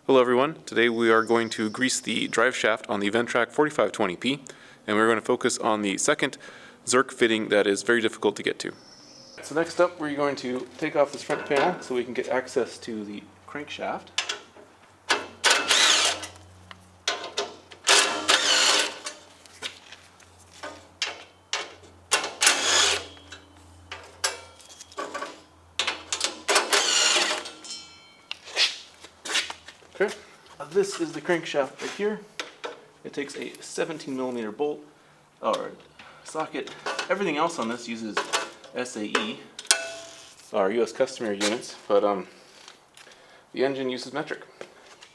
Hello everyone, today we are going to grease the drive shaft on the Ventrac 4520P, and we're going to focus on the second zerk fitting that is very difficult to get to. So next up we're going to take off this front panel so we can get access to the crankshaft. Okay. This is the crankshaft right here. It takes a 17mm bolt or socket. Everything else on this uses SAE, or US customary units, but the engine uses metric.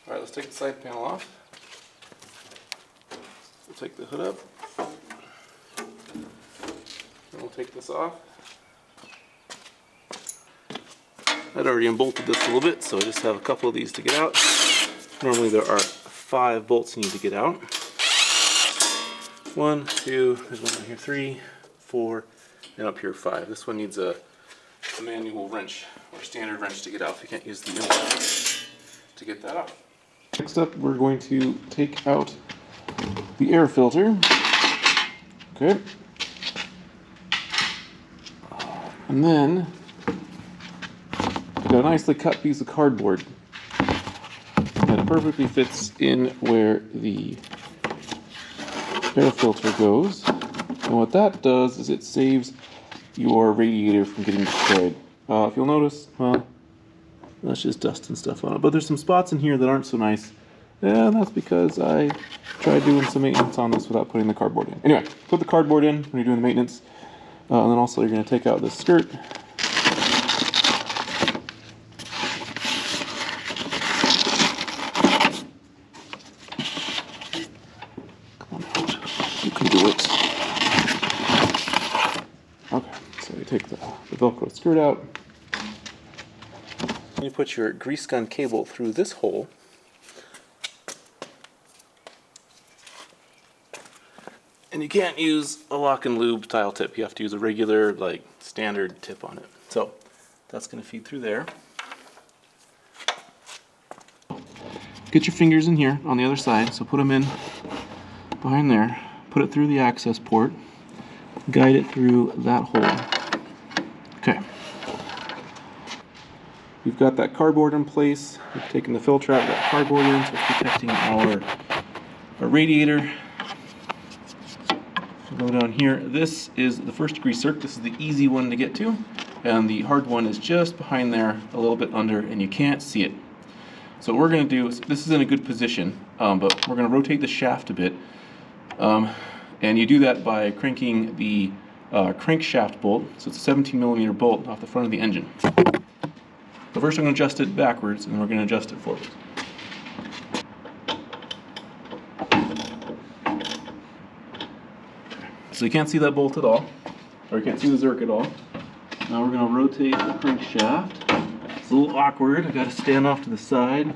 Alright, let's take the side panel off. We'll take the hood up. Then we'll take this off. I'd already unbolted this a little bit, so I just have a couple of these to get out. Normally there are 5 bolts you need to get out. 1, 2, there's one right here, 3, 4, and up here 5. This one needs a manual wrench or standard wrench to get out. You can't use the implement to get that out. Next up, we're going to take out the air filter. Okay. And then I've got a nicely cut piece of cardboard. And it perfectly fits in where the air filter goes. And what that does is it saves your radiator from getting destroyed. If you'll notice, well, that's just dust and stuff on it. But there's some spots in here that aren't so nice. And that's because I tried doing some maintenance on this without putting the cardboard in. Anyway, put the cardboard in when you're doing the maintenance. And then also you're going to take out this skirt. You can do it. Okay, so you take the Velcro skirt out. You put your grease gun cable through this hole. And you can't use a lock and lube style tip. You have to use a regular, like, standard tip on it. So that's going to feed through there. Get your fingers in here on the other side. So put them in behind there. Put it through the access port, guide it through that hole. Okay. We've got that cardboard in place. We've taken the filter out, that cardboard in, so it's protecting our radiator. We'll go down here. This is the first degree zerk. This is the easy one to get to, and the hard one is just behind there, a little bit under, and you can't see it. So what we're going to do is, this is in a good position, but we're going to rotate the shaft a bit. And you do that by cranking the crankshaft bolt, so it's a 17mm bolt off the front of the engine. So first I'm going to adjust it backwards, and then we're going to adjust it forwards. So you can't see that bolt at all, or you can't see the zerk at all. Now we're going to rotate the crankshaft. It's a little awkward. I got to stand off to the side,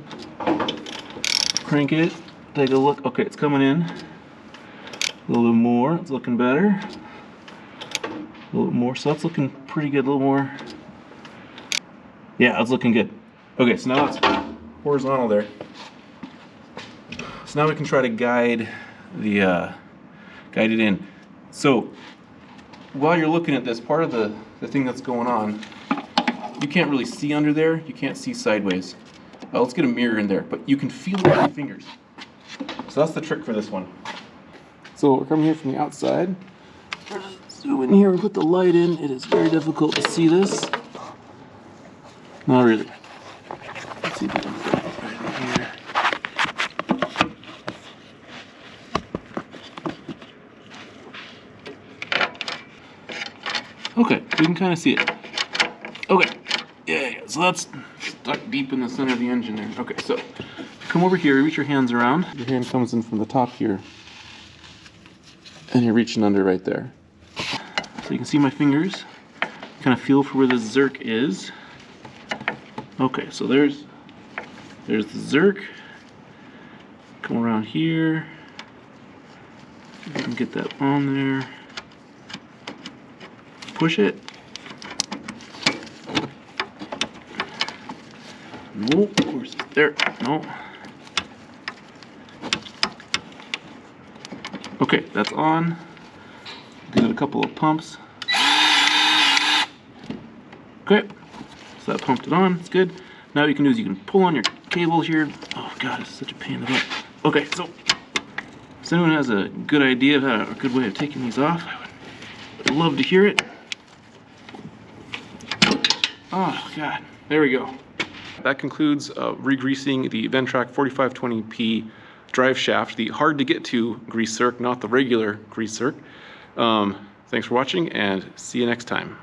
crank it, take a look. Okay, it's coming in. A little bit more, it's looking better. A little bit more, so that's looking pretty good. A little more. Yeah, that's looking good. Okay, so now it's horizontal there. So now we can try to guide it in. So while you're looking at this, part of the thing that's going on, you can't really see under there. You can't see sideways. Let's get a mirror in there, but you can feel it with your fingers. So that's the trick for this one. So we're coming here from the outside. Zoom in here and put the light in. It is very difficult to see this. Not really. Let's see if we can get it right in here. Okay, we can kind of see it. Okay, yeah, so that's stuck deep in the center of the engine there. Okay, so come over here, reach your hands around. Your hand comes in from the top here. And you're reaching under right there. So you can see my fingers. Kind of feel for where the zerk is. Okay, so there's the zerk. Come around here. See if we can get that on there. Push it. No, of course it's there. No. Okay, that's on. Give it a couple of pumps. Okay, so that pumped it on, it's good. Now what you can do is you can pull on your cable here. Oh god, it's such a pain in the butt. Okay, so if anyone has a good idea of how a good way of taking these off, I would love to hear it. Oh god, there we go. That concludes re-greasing the Ventrac 4520P drive shaft, the hard to get to grease zerk, not the regular grease zerk. Thanks for watching and see you next time.